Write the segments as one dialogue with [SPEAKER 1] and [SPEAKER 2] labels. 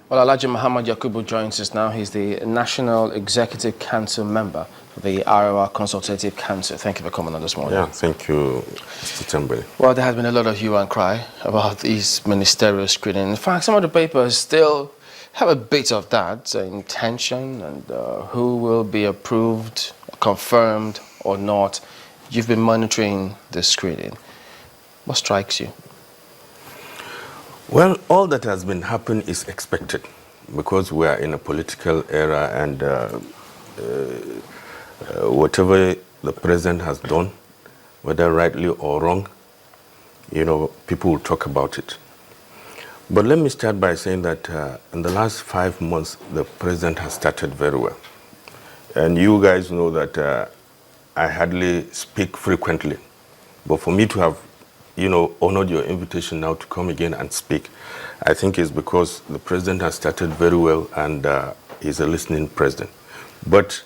[SPEAKER 1] Well, Alhaji Muhammad Yakubu joins us now. He's the National Executive Council member for the Arewa Consultative Council. Thank you for coming on this morning.
[SPEAKER 2] Yeah, thank you, Mr. Tambeli.
[SPEAKER 1] Well, there has been a lot of hue and cry about these ministerial screening. In fact, some of the papers still have a bit of that intention and who will be approved, confirmed or not. You've been monitoring the screening. What strikes you?
[SPEAKER 2] Well, all that has been happening is expected because we are in a political era, and whatever the president has done, whether rightly or wrong, people will talk about it. But let me start by saying that in the last 5 months, the president has started very well. And you guys know that I hardly speak frequently. But for me to have honored your invitation now to come again and speak, I think it's because the president has started very well and he's a listening president. But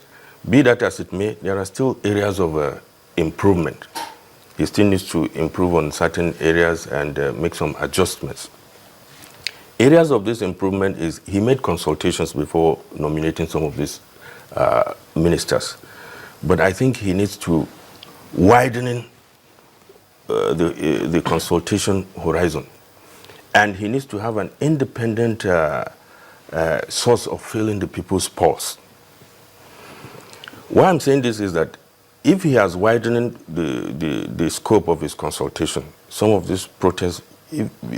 [SPEAKER 2] be that as it may, there are still areas of improvement. He still needs to improve on certain areas and make some adjustments. Areas of this improvement is he made consultations before nominating some of these ministers. But I think he needs to widen the consultation horizon, and he needs to have an independent source of feeling the people's pulse. Why I'm saying this is that if he has widened the scope of his consultation, some of these protests,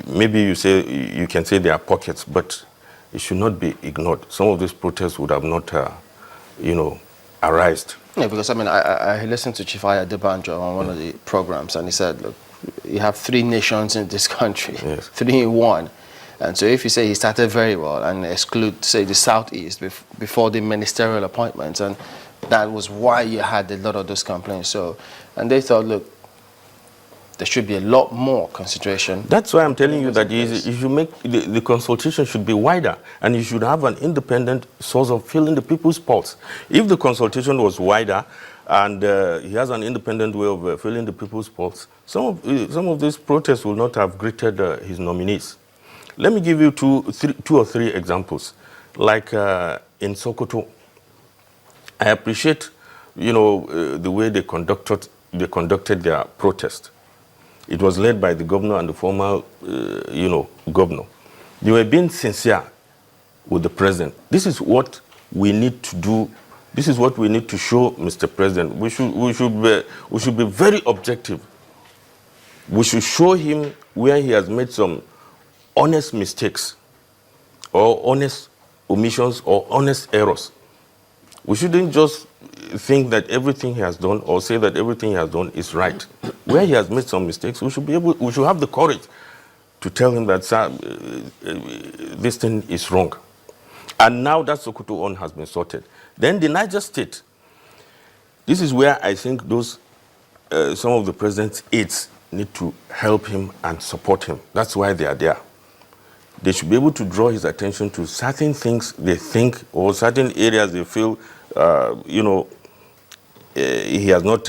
[SPEAKER 2] maybe you can say they are pockets, but it should not be ignored. Some of these protests would have not, arisen.
[SPEAKER 1] Yeah, because I listened to Chief Adebanjo on one of the programs, and he said, look, you have 3 nations in this country,
[SPEAKER 2] yes.
[SPEAKER 1] 3 in 1. And so if you say he started very well and exclude, say, the Southeast before the ministerial appointments, and that was why you had a lot of those complaints. So, and they thought, look, there should be a lot more consideration.
[SPEAKER 2] That's why I'm telling you that you should make the consultation should be wider, and you should have an independent source of feeling the people's pulse. If the consultation was wider and he has an independent way of feeling the people's pulse, some of these protests will not have greeted his nominees. Let me give you two or three examples. Like in Sokoto, I appreciate the way they conducted their protest. It was led by the governor and the former, governor. They were being sincere with the president. This is what we need to do. This is what we need to show Mr. President. We should be very objective. We should show him where he has made some honest mistakes, or honest omissions, or honest errors. We shouldn't just think that everything he has done or say that everything he has done is right. Where he has made some mistakes, we should have the courage to tell him that, sir, this thing is wrong. And now that Sokoto one has been sorted. Then the Niger State, this is where I think some of the president's aides need to help him and support him. That's why they are there. They should be able to draw his attention to certain things they think, or certain areas they feel, he has not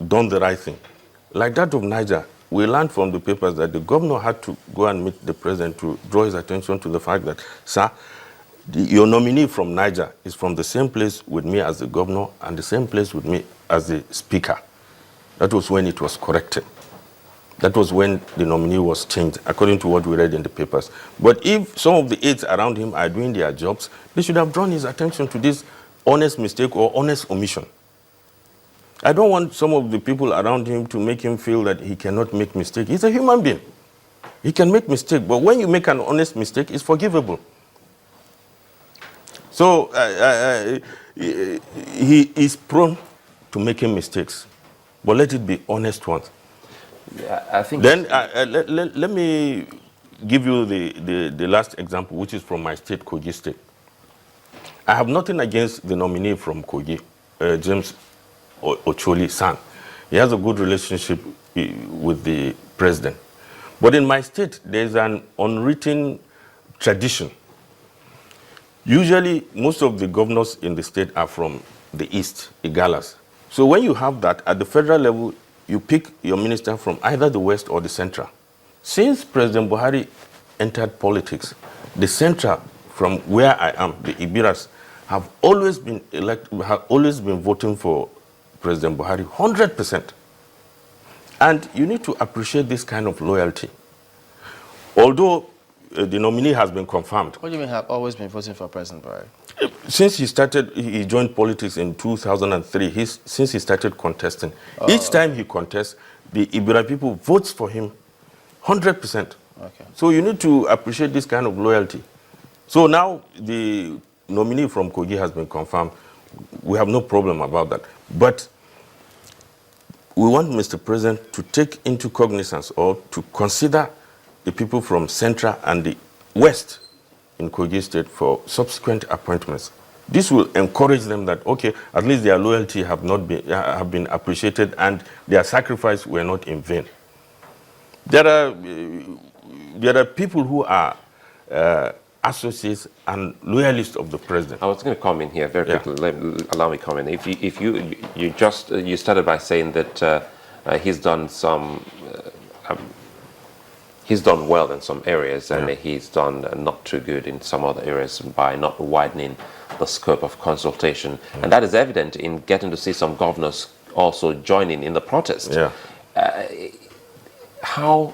[SPEAKER 2] done the right thing. Like that of Niger, we learned from the papers that the governor had to go and meet the president to draw his attention to the fact that, sir, your nominee from Niger is from the same place with me as the governor and the same place with me as the speaker. That was when it was corrected. That was when the nominee was changed, according to what we read in the papers. But if some of the aides around him are doing their jobs, they should have drawn his attention to this honest mistake or honest omission. I don't want some of the people around him to make him feel that he cannot make mistakes. He's a human being. He can make mistakes, but when you make an honest mistake, it's forgivable. So he is prone to making mistakes, but let it be honest ones.
[SPEAKER 1] Yeah, I think.
[SPEAKER 2] Then let me give you the last example, which is from my state, Kogi State. I have nothing against the nominee from Kogi, James Ocholi San. He has a good relationship with the president. But in my state, there's an unwritten tradition. Usually, most of the governors in the state are from the east, Igalas. So when you have that, at the federal level, you pick your minister from either the west or the central. Since President Buhari entered politics, the center from where I am, the Ibiras, have always been voting for President Buhari 100%. And you need to appreciate this kind of loyalty. Although the nominee has been confirmed.
[SPEAKER 1] What do you mean have always been voting for President Buhari?
[SPEAKER 2] Since he joined politics in 2003, since he started contesting, each time he contests, the Ibira people votes for him 100%.
[SPEAKER 1] Okay.
[SPEAKER 2] So you need to appreciate this kind of loyalty. So now the nominee from Kogi has been confirmed. We have no problem about that. But we want Mr. President to take into cognizance or to consider the people from Central and the West in Kogi State for subsequent appointments. This will encourage them that, okay, at least their loyalty have been appreciated and their sacrifice were not in vain. There are people who are associates and loyalists of the president.
[SPEAKER 3] I was going to come in here very quickly. Allow me to come in. If you started by saying that he's done some. He's done well in some areas, and he's done not too good in some other areas by not widening the scope of consultation. And that is evident in getting to see some governors also joining in the protest. How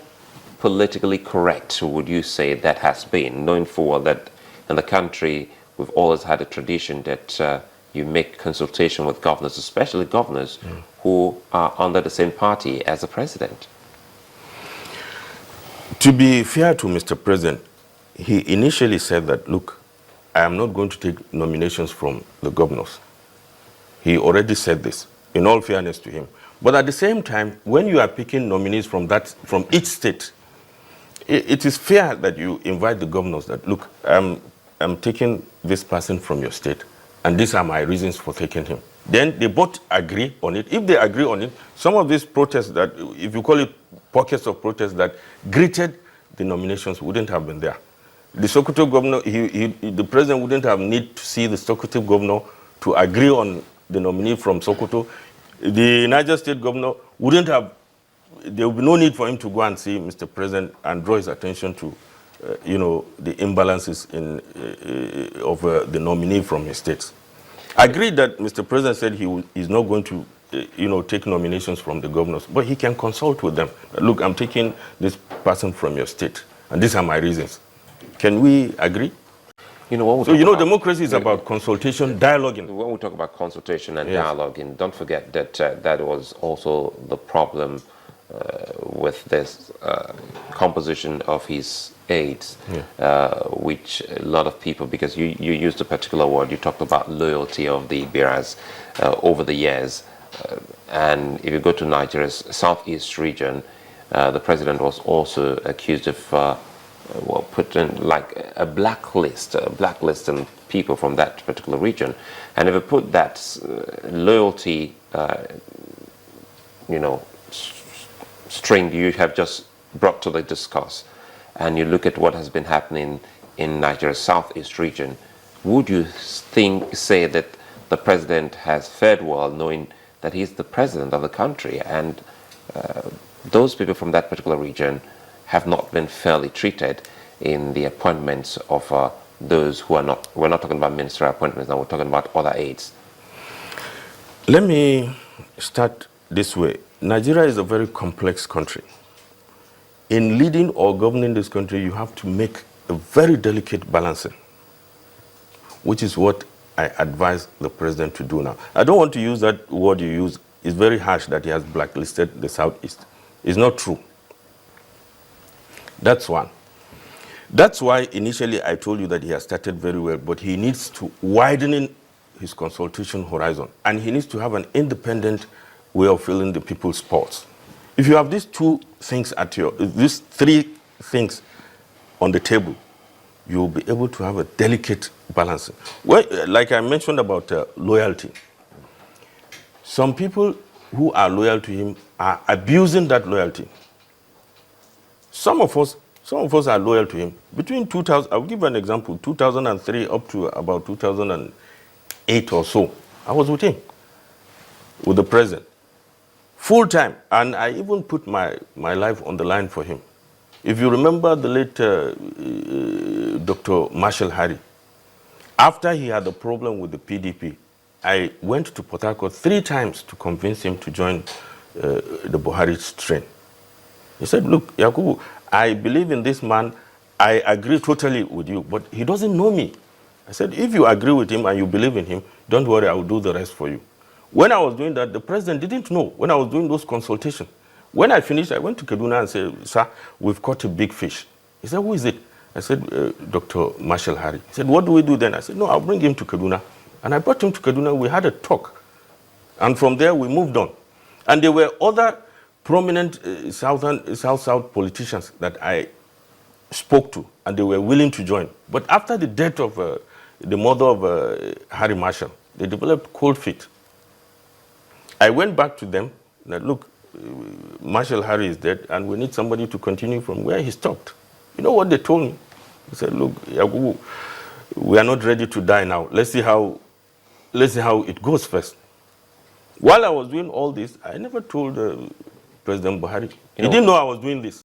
[SPEAKER 3] politically correct would you say that has been, knowing full well that in the country we've always had a tradition that you make consultation with governors, especially governors who are under the same party as the president?
[SPEAKER 2] To be fair to Mr. President, he initially said that, look, I am not going to take nominations from the governors. He already said this, in all fairness to him. But at the same time, when you are picking nominees from each state, it is fair that you invite the governors that, look, I'm taking this person from your state, and these are my reasons for taking him. Then they both agree on it. If they agree on it, some of these protests that, if you call it pockets of protests that greeted the nominations, wouldn't have been there. The Sokoto governor, the president wouldn't have need to see the Sokoto governor to agree on the nominee from Sokoto. The Niger State governor wouldn't have, there would be no need for him to go and see Mr. President and draw his attention to, the imbalances of the nominee from his states. I agree that Mr. President said he's not going to, take nominations from the governors, but he can consult with them. Look, I'm taking this person from your state, and these are my reasons. Can we agree? Democracy is about consultation, dialoguing.
[SPEAKER 3] When we talk about consultation and dialoguing, don't forget that that was also the problem with this composition of his aides, which a lot of people, because you used a particular word, you talked about loyalty of the Ibiras over the years. And if you go to Nigeria's southeast region, the president was also accused of put in like a blacklist on people from that particular region. And if you put that loyalty, string you have just brought to the discourse, and you look at what has been happening in Nigeria's southeast region, would you say that the president has fared well, knowing that he's the president of the country, and those people from that particular region have not been fairly treated in the appointments of those who are not, we're not talking about ministerial appointments now, we're talking about other aides?
[SPEAKER 2] Let me start this way. Nigeria is a very complex country. In leading or governing this country, you have to make a very delicate balancing, which is what I advise the president to do now. I don't want to use that word you use. It's very harsh that he has blacklisted the Southeast. It's not true. That's one. That's why initially I told you that he has started very well, but he needs to widen his consultation horizon, and he needs to have an independent way of filling the people's pulse. If you have these these three things on the table, you will be able to have a delicate balance. Well, like I mentioned about loyalty, some people who are loyal to him are abusing that loyalty. Some of us are loyal to him. Between 2000, I'll give an example, 2003 up to about 2008 or so, I was with him, with the president, full time, and I even put my life on the line for him. If you remember the late Dr. Marshall Harry, after he had a problem with the PDP, I went to Port Harcourt 3 times to convince him to join the Buhari strain. He said, look, Yakubu, I believe in this man. I agree totally with you, but he doesn't know me. I said, if you agree with him and you believe in him, don't worry, I will do the rest for you. When I was doing that, the president didn't know when I was doing those consultations. When I finished, I went to Kaduna and said, sir, we've caught a big fish. He said, who is it? I said, Dr. Marshall Harry. He said, what do we do then? I said, no, I'll bring him to Kaduna. And I brought him to Kaduna. We had a talk. And from there, we moved on. And there were other prominent South politicians that I spoke to, and they were willing to join. But after the death of the mother of Harry Marshall, they developed cold feet. I went back to them and said, look, Marshall Harry is dead, and we need somebody to continue from where he stopped. You know what they told me? They said, look, Yakubu, we are not ready to die now. Let's see how it goes first. While I was doing all this, I never told President Buhari. He didn't know I was doing this.